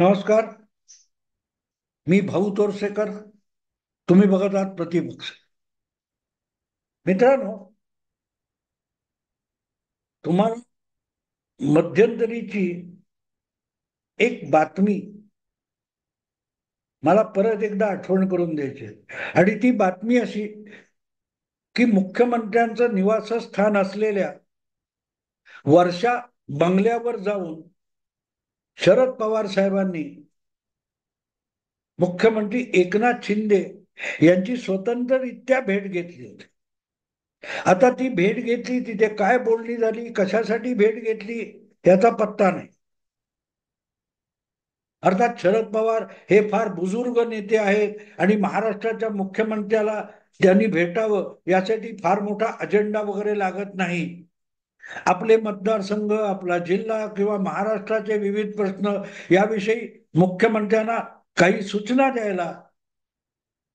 नमस्कार. मी भाऊ तोरसेकर. तुम्ही बघत आहात प्रतिपक्ष. मित्रांनो, तुम्हाला मध्यंतरीची एक बातमी मला परत एकदा आठवण करून द्यायची आहे. आणि ती बातमी अशी की मुख्यमंत्र्यांचं निवासस्थान असलेल्या वर्षा बंगल्यावर जाऊन शरद पवार साहेबांनी मुख्यमंत्री एकनाथ शिंदे यांची स्वतंत्ररित्या भेट घेतली होती. आता ती भेट घेतली, तिथे काय बोलणी झाली, कशासाठी भेट घेतली याचा पत्ता नाही. अर्थात शरद पवार हे फार बुजुर्ग नेते आहेत आणि महाराष्ट्राच्या मुख्यमंत्र्याला त्यांनी भेटावं यासाठी फार मोठा अजेंडा वगैरे लागत नाही. आपले मतदारसंघ, आपला जिल्हा किंवा महाराष्ट्राचे विविध प्रश्न याविषयी मुख्यमंत्र्यांना काही सूचना द्यायला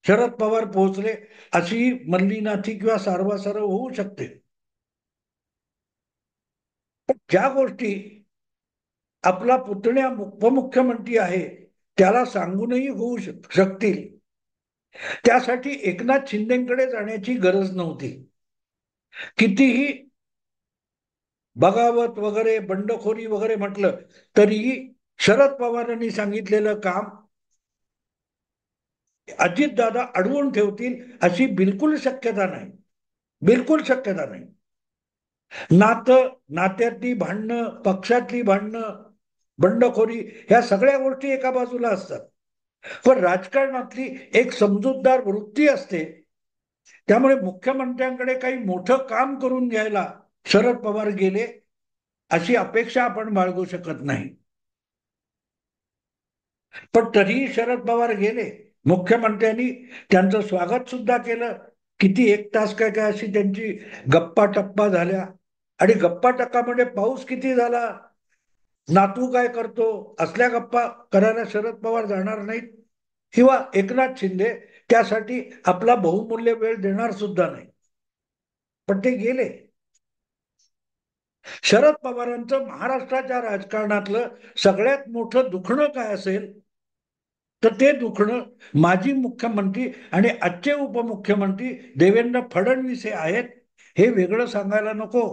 शरद पवार पोहोचले अशी मल्लीनाथी किंवा सारवासारव होऊ शकते. पण ज्या गोष्टी आपला पुतण्या उपमुख्यमंत्री आहे त्याला सांगूनही होऊ शकतील, त्यासाठी एकनाथ शिंदेकडे जाण्याची गरज नव्हती. कितीही बगावत वगैरे बंडखोरी वगैरे म्हटलं तरीही शरद पवारांनी सांगितलेलं काम अजितदादा अडवून ठेवतील अशी बिलकुल शक्यता नाही. बिलकुल शक्यता नाही. नातं, नात्यातली भांडणं, पक्षातली भांडणं, बंडखोरी ह्या सगळ्या गोष्टी एका बाजूला असतात. पण राजकारणातली एक समजूतदार वृत्ती असते. त्यामुळे मुख्यमंत्र्यांकडे काही मोठं काम करून घ्यायला शरद पवार गेले अशी अपेक्षा आपण बाळगू शकत नाही. पण तरीही शरद पवार गेले. मुख्यमंत्र्यांनी त्यांचं स्वागत सुद्धा केलं. किती एक तास काय काय अशी त्यांची गप्पा टप्पा झाल्या. आणि गप्पा टप्पामध्ये पाऊस किती झाला, नातू काय करतो, असल्या गप्पा करायला शरद पवार जाणार नाहीत किंवा एकनाथ शिंदे त्यासाठी आपला बहुमूल्य वेळ देणार सुद्धा नाही. पण ते गेले. शरद पवारांचं महाराष्ट्राच्या राजकारणातलं सगळ्यात मोठं दुखणं काय असेल तर ते दुखणं माजी मुख्यमंत्री आणि आजचे उपमुख्यमंत्री देवेंद्र फडणवीस हे आहेत हे वेगळं सांगायला नको.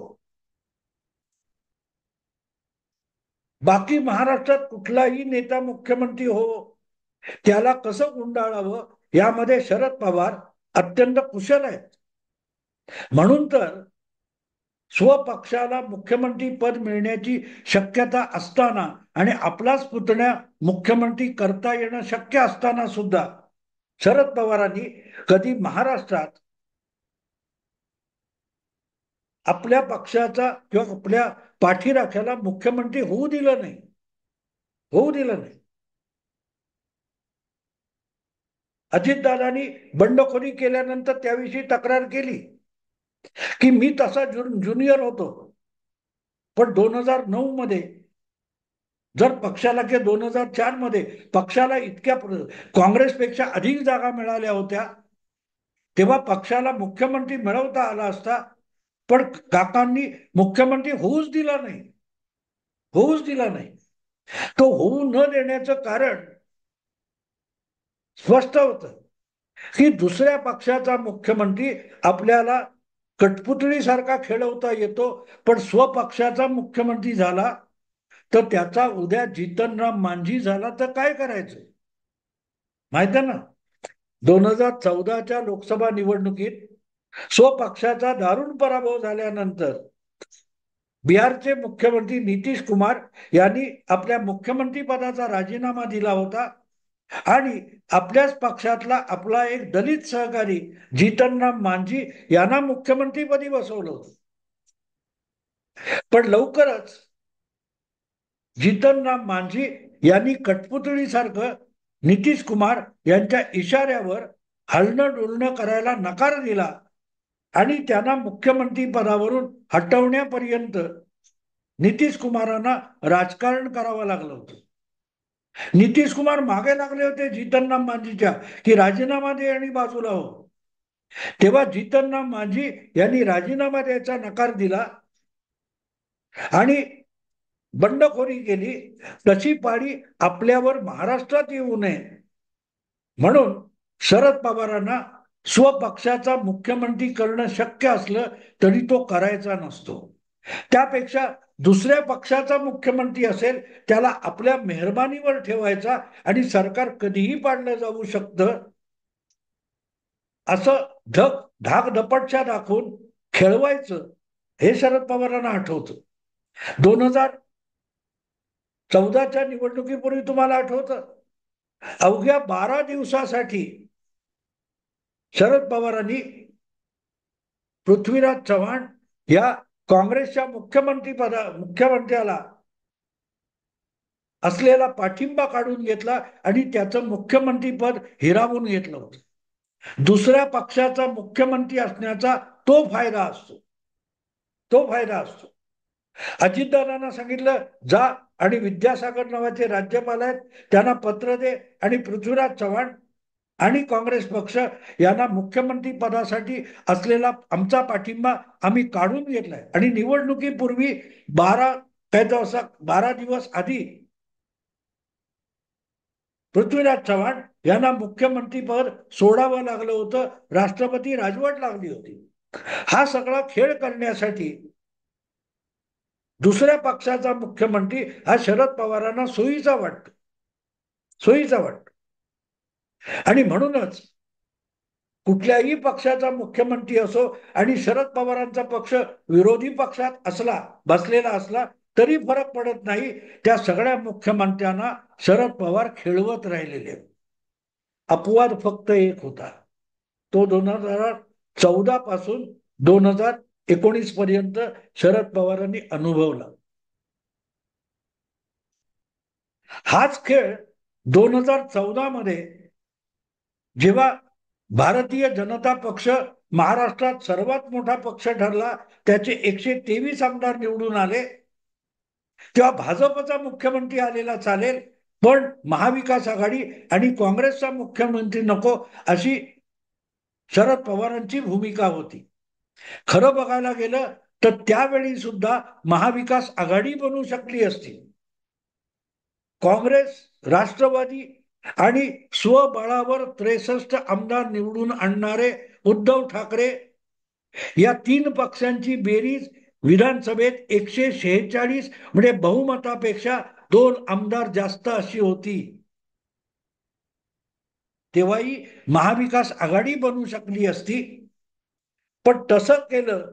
बाकी महाराष्ट्रात कुठलाही नेता मुख्यमंत्री हो, त्याला कसं गुंडाळावं यामध्ये शरद पवार अत्यंत कुशल आहेत. म्हणून तर स्वपक्षाला मुख्यमंत्री पद मिळण्याची शक्यता असताना आणि आपलाच पुतण्या मुख्यमंत्री करता येणं शक्य असताना सुद्धा शरद पवारांनी कधी महाराष्ट्रात आपल्या पक्षाचा किंवा आपल्या पाठीराख्याला मुख्यमंत्री होऊ दिलं नाही. होऊ दिलं नाही. अजितदादांनी बंडखोरी केल्यानंतर त्याविषयी तक्रार केली की मी तसा ज्युनियर होतो, पण 2009 मध्ये जर पक्षाला किंवा 2004 मध्ये पक्षाला इतक्या काँग्रेसपेक्षा अधिक जागा मिळाल्या होत्या तेव्हा पक्षाला मुख्यमंत्री मिळवता आला असता. पण काकांनी मुख्यमंत्री होऊच दिला नाही. होऊच दिला नाही. तो होऊ न देण्याचं कारण स्पष्ट होतं की दुसऱ्या पक्षाचा मुख्यमंत्री आपल्याला कठपुतळीसारखा खेळवता येतो, पण स्वपक्षाचा मुख्यमंत्री झाला तर त्याचा उद्या जीतनराम मांझी झाला तर काय करायचं माहित आहे ना. 2014च्या लोकसभा निवडणुकीत स्वपक्षाचा दारुण पराभव झाल्यानंतर बिहारचे मुख्यमंत्री नितीश कुमार यांनी आपल्या मुख्यमंत्री पदाचा राजीनामा दिला होता आणि आपल्याच पक्षातला आपला एक दलित सहकारी जीतनराम मांझी यांना मुख्यमंत्रीपदी बसवलं होतं. पण लवकरच जीतनराम मांझी यांनी कठपुतळीसारखं नितीश कुमार यांच्या इशाऱ्यावर हलणं डुलणं करायला नकार दिला आणि त्यांना मुख्यमंत्री पदावरून हटवण्यापर्यंत नितीश कुमारांना राजकारण करावं लागलं होतं. नितीश कुमार मागे लागले होते जीतनराम मांझीच्या की राजीनामा दे आणि बाजूला हो. तेव्हा जीतनराम मांझी यांनी राजीनामा द्यायचा नकार दिला आणि बंडखोरी केली, तशी पाळी आपल्यावर महाराष्ट्रात येऊ नये म्हणून शरद पवारांना स्वपक्षाचा मुख्यमंत्री करणं शक्य असलं तरी तो करायचा नसतो. त्यापेक्षा दुसऱ्या पक्षाचा मुख्यमंत्री असेल त्याला आपल्या मेहरबानीवर ठेवायचा आणि सरकार कधीही पाडलं जाऊ शकतं असं धाकधपटशा दाखवून खेळवायचं, हे शरद पवारांना आठवतं. 2014च्या निवडणुकीपूर्वी तुम्हाला आठवतं, अवघ्या 12 दिवसासाठी शरद पवारांनी पृथ्वीराज चव्हाण या काँग्रेसच्या मुख्यमंत्र्याला असलेला पाठिंबा काढून घेतला आणि त्याचं मुख्यमंत्रीपद हिरावून घेतलं होतं. दुसऱ्या पक्षाचा मुख्यमंत्री असण्याचा तो फायदा असतो, तो फायदा असतो. अजितदादांना सांगितलं जा आणि विद्यासागर नावाचे राज्यपाल आहेत त्यांना पत्र दे आणि पृथ्वीराज चव्हाण आणि काँग्रेस पक्ष यांना मुख्यमंत्री पदासाठी असलेला आमचा पाठिंबा आम्ही काढून घेतलाय. आणि निवडणुकीपूर्वी 12 दिवस आधी पृथ्वीराज चव्हाण यांना मुख्यमंत्रीपद सोडावं लागलं होतं, राष्ट्रपती राजवट लागली होती. हा सगळा खेळ करण्यासाठी दुसऱ्या पक्षाचा मुख्यमंत्री हा शरद पवारांना सोयीचा वाटतो, सोयीचा वाटतो. आणि म्हणूनच कुठल्याही पक्षाचा मुख्यमंत्री असो आणि शरद पवारांचा पक्ष विरोधी पक्षात बसलेला असला तरी फरक पडत नाही, त्या सगळ्या मुख्यमंत्र्यांना शरद पवार खेळवत राहिलेले. अपवाद फक्त एक होता, तो 2014 पासून 2019 पर्यंत शरद पवारांनी अनुभवला. हाच खेळ 2014 मध्ये जेव्हा भारतीय जनता पक्ष महाराष्ट्रात सर्वात मोठा पक्ष ठरला, त्याचे 123 आमदार निवडून आले, तेव्हा भाजपचा मुख्यमंत्री आलेला चालेल पण महाविकास आघाडी आणि काँग्रेसचा मुख्यमंत्री नको, अशी शरद पवारांची भूमिका होती. खरं बघायला गेलं तर त्यावेळी सुद्धा महाविकास आघाडी बनू शकली असती. काँग्रेस, राष्ट्रवादी आणि स्वबळावर 63 आमदार निवडून आणणारे उद्धव ठाकरे या 3 पक्षांची बेरीज विधानसभेत 146 म्हणजे बहुमतापेक्षा 2 आमदार जास्त अशी होती. तेव्हाही महाविकास आघाडी बनू शकली असती. पण तसं केलं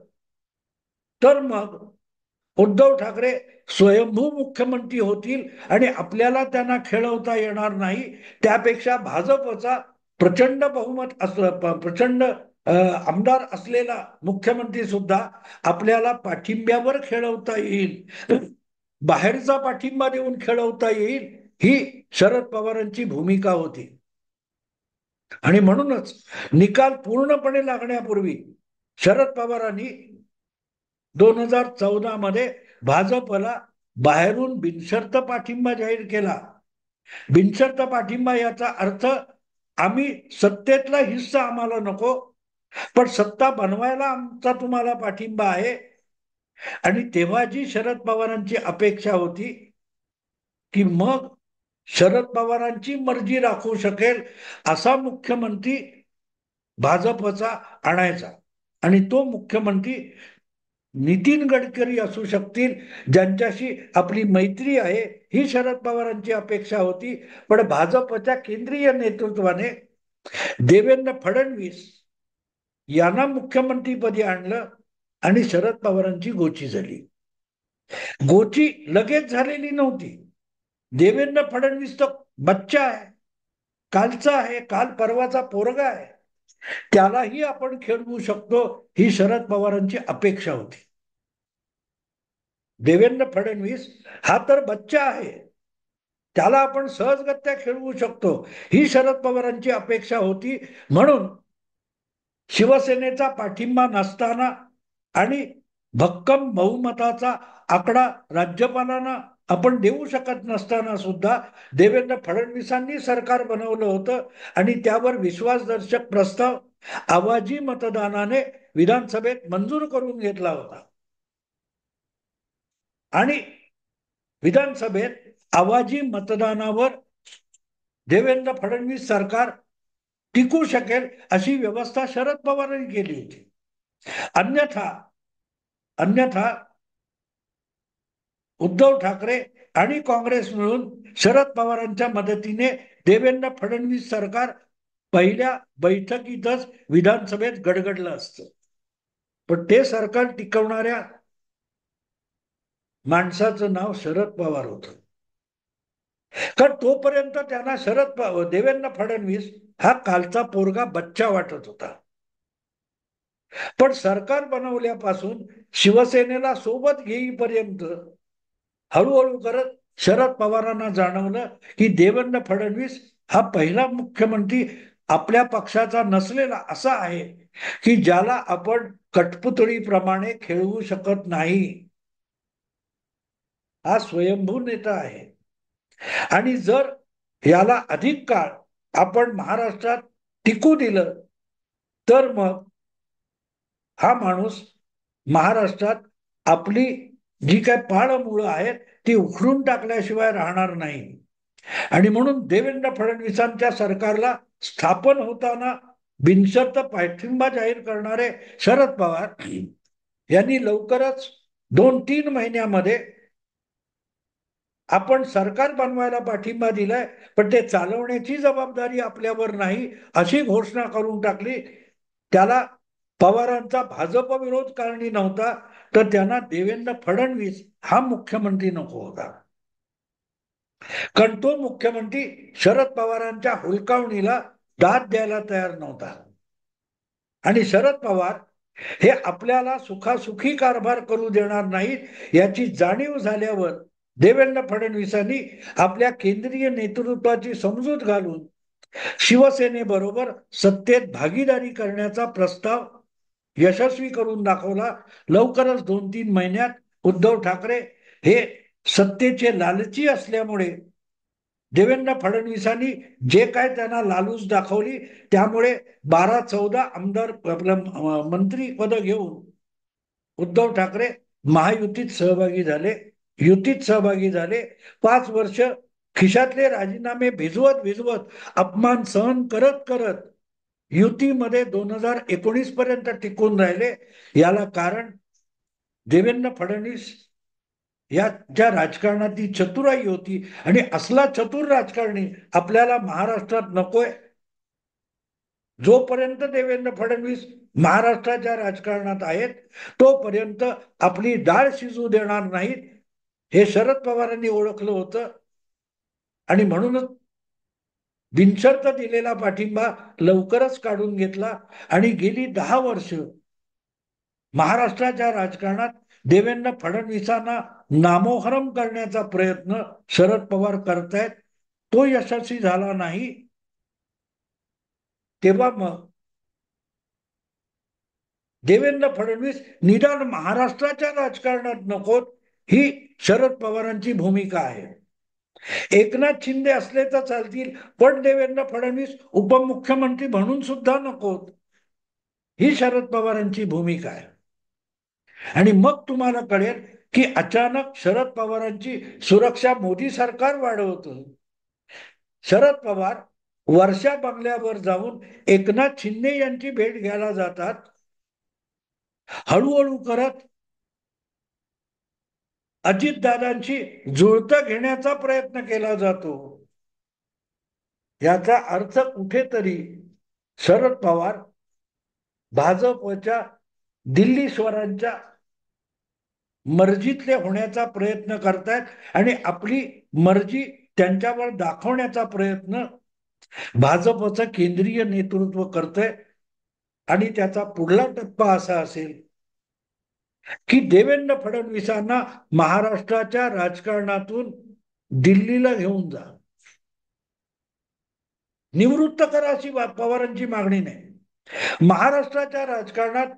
तर मग उद्धव ठाकरे स्वयंभू मुख्यमंत्री होतील आणि आपल्याला त्यांना खेळवता येणार नाही. त्यापेक्षा भाजपचा प्रचंड प्रचंड आमदार असलेला मुख्यमंत्री सुद्धा आपल्याला पाठिंब्यावर खेळवता येईल, बाहेरचा पाठिंबा देऊन खेळवता येईल, ही शरद पवारांची भूमिका होती. आणि म्हणूनच निकाल पूर्णपणे लागण्यापूर्वी शरद पवारांनी 2014 मध्ये भाजपला बाहेरून बिनशर्त पाठिंबा जाहीर केला. बिनशर्त पाठिंबा याचा अर्थ आम्ही सत्तेतला हिस्सा आम्हाला नको, पण सत्ता बनवायला आमचा तुम्हाला पाठिंबा आहे. आणि तेव्हा जी शरद पवारांची अपेक्षा होती की मग शरद पवारांची मर्जी राखू शकेल असा मुख्यमंत्री भाजपचा आणायचा. आणि तो मुख्यमंत्री नितीन गडकरी असू शकतील, ज्यांच्याशी आपली मैत्री आहे, ही शरद पवारांची अपेक्षा होती. पण भाजपच्या केंद्रीय नेतृत्वाने देवेंद्र फडणवीस यांना मुख्यमंत्रीपदी आणलं आणि शरद पवारांची गोची झाली. गोची लगेच झालेली नव्हती. देवेंद्र फडणवीस तर बच्चा आहे, कालचा आहे, काल परवाचा पोरगा आहे, त्यालाही आपण खेळवू शकतो, ही शरद पवारांची अपेक्षा होती. देवेंद्र फडणवीस हा तर बच्चा आहे, त्याला आपण सहजगत्या खेळवू शकतो, ही शरद पवारांची अपेक्षा होती. म्हणून शिवसेनेचा पाठिंबा नसताना आणि भक्कम बहुमताचा आकडा राज्यपालांना आपण देऊ शकत नसताना सुद्धा देवेंद्र फडणवीसांनी सरकार बनवलं होतं आणि त्यावर विश्वासदर्शक प्रस्ताव आवाजी मतदानाने विधानसभेत मंजूर करून घेतला होता. आणि विधानसभेत आवाजी मतदानावर देवेंद्र फडणवीस सरकार टिकू शकेल अशी व्यवस्था शरद पवारांनी केली होती. अन्यथा अन्यथा उद्धव ठाकरे आणि काँग्रेस मिळून शरद पवारांच्या मदतीने देवेंद्र फडणवीस सरकार पहिल्या बैठकीतच विधानसभेत गडगडलं असतं. पण ते सरकार टिकवणाऱ्या माणसाचं नाव शरद पवार होतं. कारण तोपर्यंत त्यांना देवेंद्र फडणवीस हा कालचा पोरगा बच्चा वाटत होता. पण सरकार बनवल्यापासून शिवसेनेला सोबत घेईपर्यंत हळूहळू करत शरद पवारांना जाणवलं की देवेंद्र फडणवीस हा पहिला मुख्यमंत्री आपल्या पक्षाचा नसलेला असा आहे की ज्याला आपण कठपुतळीप्रमाणे खेळवू शकत नाही. हा स्वयंभू नेता आहे. आणि जर याला अधिक काळ आपण महाराष्ट्रात टिकू दिलं तर मग हा माणूस महाराष्ट्रात आपली जी काय पाळमुळं आहेत ती उखडून टाकल्याशिवाय राहणार नाही. आणि म्हणून देवेंद्र फडणवीसांच्या सरकारला स्थापन होताना बिनशर्त पाठिंबा जाहीर करणारे शरद पवार यांनी लवकरच 2-3 महिन्यामध्ये आपण सरकार बनवायला पाठिंबा दिलाय पण ते चालवण्याची जबाबदारी आपल्यावर नाही अशी घोषणा करून टाकली. त्याला पवारांचा भाजप विरोध कारणी नव्हता तर त्यांना देवेंद्र फडणवीस हा मुख्यमंत्री नको होता. कारण तो मुख्यमंत्री शरद पवारांच्या हुलकावणीला दाद द्यायला तयार नव्हता. आणि शरद पवार हे आपल्याला सुखासुखी कारभार करू देणार नाहीत याची जाणीव झाल्यावर देवेंद्र फडणवीसांनी आपल्या केंद्रीय नेतृत्वाची समजूत घालून शिवसेनेबरोबर सत्तेत भागीदारी करण्याचा प्रस्ताव यशस्वी करून दाखवला. लवकरच 2-3 महिन्यात उद्धव ठाकरे हे सत्तेचे लालची असल्यामुळे देवेंद्र फडणवीसांनी जे काय त्यांना लालूच दाखवली त्यामुळे 12-14 आमदार मंत्री पद घेऊन उद्धव ठाकरे महायुतीत सहभागी झाले. युतीत सहभागी झाले. 5 वर्ष खिशातले राजीनामे भिजवत भिजवत अपमान सहन करत करत युतीमध्ये 2019 पर्यंत टिकून राहिले. याला कारण देवेंद्र फडणवीस या ज्या राजकारणाची चतुराई होती. आणि असला चतुर राजकारणी आपल्याला महाराष्ट्रात नकोय. जोपर्यंत देवेंद्र फडणवीस महाराष्ट्राच्या राजकारणात आहेत तोपर्यंत आपली डाळ शिजू देणार नाहीत हे शरद पवारांनी ओळखलं होतं. आणि म्हणूनच बिनशर्त दिलेला पाठिंबा लवकरच काढून घेतला. आणि गेली 10 वर्ष महाराष्ट्राच्या राजकारणात देवेंद्र फडणवीसांना नामोहरम करण्याचा प्रयत्न शरद पवार करतायत. तो यशस्वी झाला नाही. तेव्हा मग देवेंद्र फडणवीस निदान महाराष्ट्राच्या राजकारणात नकोत ही शरद पवारांची भूमिका आहे. एकनाथ शिंदे असले तर चालतील पण देवेंद्र फडणवीस उपमुख्यमंत्री म्हणून सुद्धा नकोत ही शरद पवारांची भूमिका आहे. आणि मग तुम्हाला कळेल की अचानक शरद पवारांची सुरक्षा मोदी सरकार वाढवतं. शरद पवार वर्षा बंगल्यावर जाऊन एकनाथ शिंदे यांची भेट घ्यायला जातात. हळूहळू करत अजितदादांची जुळतं घेण्याचा प्रयत्न केला जातो. याचा अर्थ कुठेतरी शरद पवार भाजपच्या दिल्ली स्वरांच्या मर्जीतले होण्याचा प्रयत्न करतायत आणि आपली मर्जी त्यांच्यावर दाखवण्याचा प्रयत्न भाजपचं केंद्रीय नेतृत्व करतंय. आणि त्याचा पुढला टप्पा असा असेल की देवेंद्र फडणवीसांना महाराष्ट्राच्या राजकारणातून दिल्लीला घेऊन जा, निवृत्त करा अशी पवारांची मागणी नाही. महाराष्ट्राच्या राजकारणात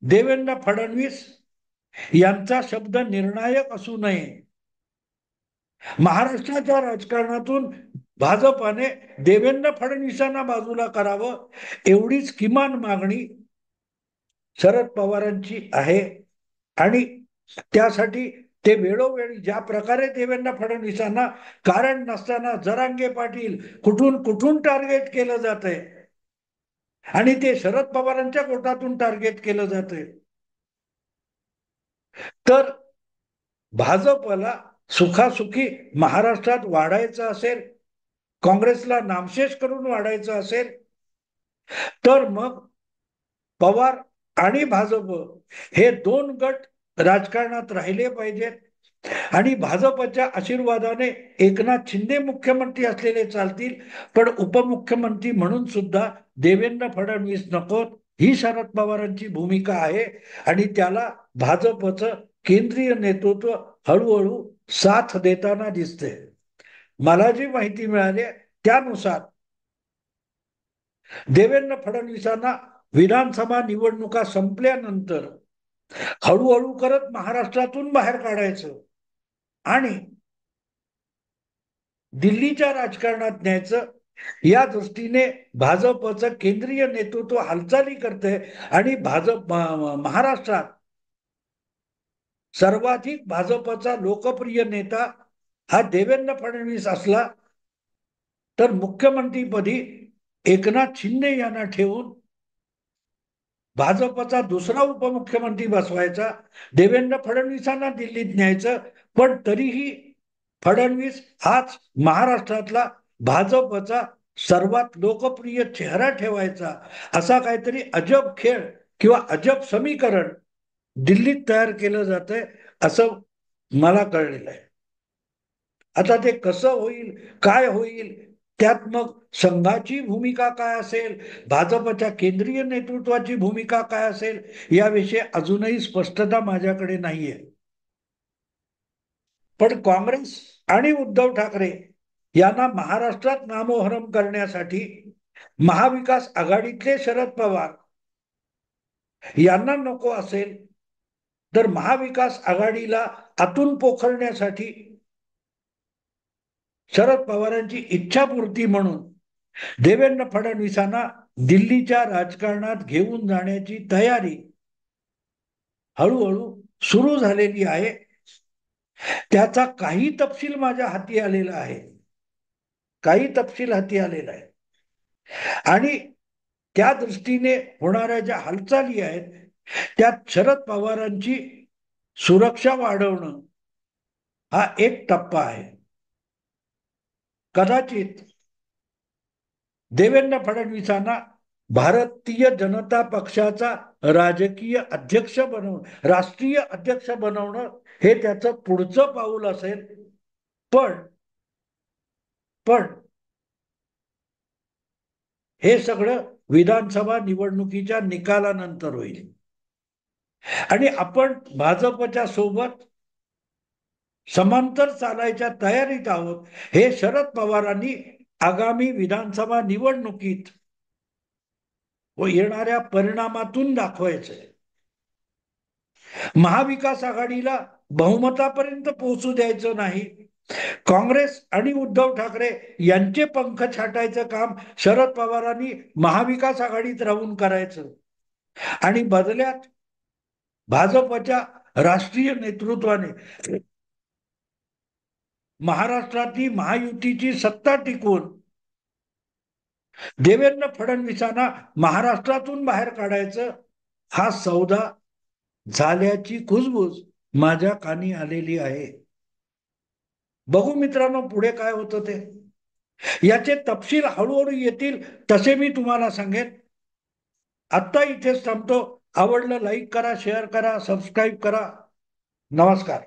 देवेंद्र फडणवीस यांचा शब्द निर्णायक असू नये. महाराष्ट्राच्या राजकारणातून भाजपाने देवेंद्र फडणवीसांना बाजूला करावं एवढीच किमान मागणी शरद पवारांची आहे. आणि त्यासाठी ते वेळोवेळी ज्या प्रकारे देवेंद्र फडणवीसांना कारण नसताना जरांगे पाटील कुठून कुठून टार्गेट केलं जात आहे आणि ते शरद पवारांच्या कोटातून टार्गेट केलं जात आहे. तर भाजपला सुखासुखी महाराष्ट्रात वाढायचं असेल, काँग्रेसला नामशेष करून वाढायचं असेल, तर मग पवार आणि भाजप हे दोन गट राजकारणात राहिले पाहिजेत. आणि भाजपच्या आशीर्वादाने एकनाथ शिंदे मुख्यमंत्री असलेले चालतील, पण उपमुख्यमंत्री म्हणून सुद्धा देवेंद्र फडणवीस नकोत, ही शरद पवारांची भूमिका आहे. आणि त्याला भाजपचं केंद्रीय नेतृत्व हळूहळू साथ देताना दिसते. मला जी माहिती मिळाली त्यानुसार देवेंद्र फडणवीसांना विधानसभा निवडणुका संपल्यानंतर हळूहळू करत महाराष्ट्रातून बाहेर काढायचं आणि दिल्लीच्या राजकारणात न्यायचं, या दृष्टीने भाजपचं केंद्रीय नेतृत्व हालचाली करते. आणि भाजप महाराष्ट्रात सर्वाधिक भाजपचा लोकप्रिय नेता हा देवेंद्र फडणवीस असला तर मुख्यमंत्रीपदी एकनाथ शिंदे यांना ठेवून भाजपचा दुसरा उपमुख्यमंत्री बसवायचा, देवेंद्र फडणवीसांना दिल्लीत न्यायचं. पण तरीही फडणवीस हाच महाराष्ट्रातला भाजपचा सर्वात लोकप्रिय चेहरा ठेवायचा, असा काहीतरी अजब खेळ किंवा अजब समीकरण दिल्लीत तयार केलं जातंय असं मला कळलेलं आहे. आता ते कसं होईल, काय होईल, त्यात मग संघाची भूमिका काय असेल, भाजपच्या केंद्रीय नेतृत्वाची भूमिका काय असेल, याविषयी अजूनही स्पष्टता माझ्याकडे नाहीये. पण काँग्रेस आणि उद्धव ठाकरे यांना महाराष्ट्रात नामोहरम करण्यासाठी महाविकास आघाडीतले शरद पवार यांना नको असेल, तर महाविकास आघाडीला आतून पोखरण्यासाठी शरद पवारांची इच्छापूर्ती म्हणून देवेंद्र फडणवीसांना दिल्लीच्या राजकारणात घेऊन जाण्याची तयारी हळूहळू सुरू झालेली आहे. त्याचा काही तपशील माझ्या हाती आलेला आहे, काही तपशील हाती आलेला आहे. आणि त्या दृष्टीने होणाऱ्या ज्या हालचाली आहेत त्यात शरद पवारांची सुरक्षा वाढवणं हा एक टप्पा आहे. कदाचित देवेंद्र फडणवीसांना भारतीय जनता पक्षाचा राजकीय अध्यक्ष बनवणं, राष्ट्रीय अध्यक्ष बनवणं हे त्याचं पुढचं पाऊल असेल. पण पण हे सगळं विधानसभा निवडणुकीच्या निकालानंतर होईल. आणि आपण भाजपच्या सोबत समांतर चालायच्या तयारीत आहोत, हे शरद पवारांनी आगामी विधानसभा निवडणुकीत व येणाऱ्या परिणामातून दाखवायचंय. महाविकास आघाडीला बहुमतापर्यंत पोहोचू द्यायचं नाही. काँग्रेस आणि उद्धव ठाकरे यांचे पंख छाटायचं काम शरद पवारांनी महाविकास आघाडीत राहून करायचं. आणि बदल्यात भाजपच्या राष्ट्रीय नेतृत्वाने महाराष्ट्रातली महायुतीची सत्ता टिकवून देवेंद्र फडणवीसांना महाराष्ट्रातून बाहेर काढायचं, हा सौदा झाल्याची कुजबूज माझ्या कानी आलेली आहे. बघू मित्रांनो पुढे काय होतं ते. याचे तपशील हळूहळू येतील तसे मी तुम्हाला सांगेन. आत्ता इथेच थांबतो. आवडलं लाईक करा, शेअर करा, सबस्क्राईब करा. नमस्कार.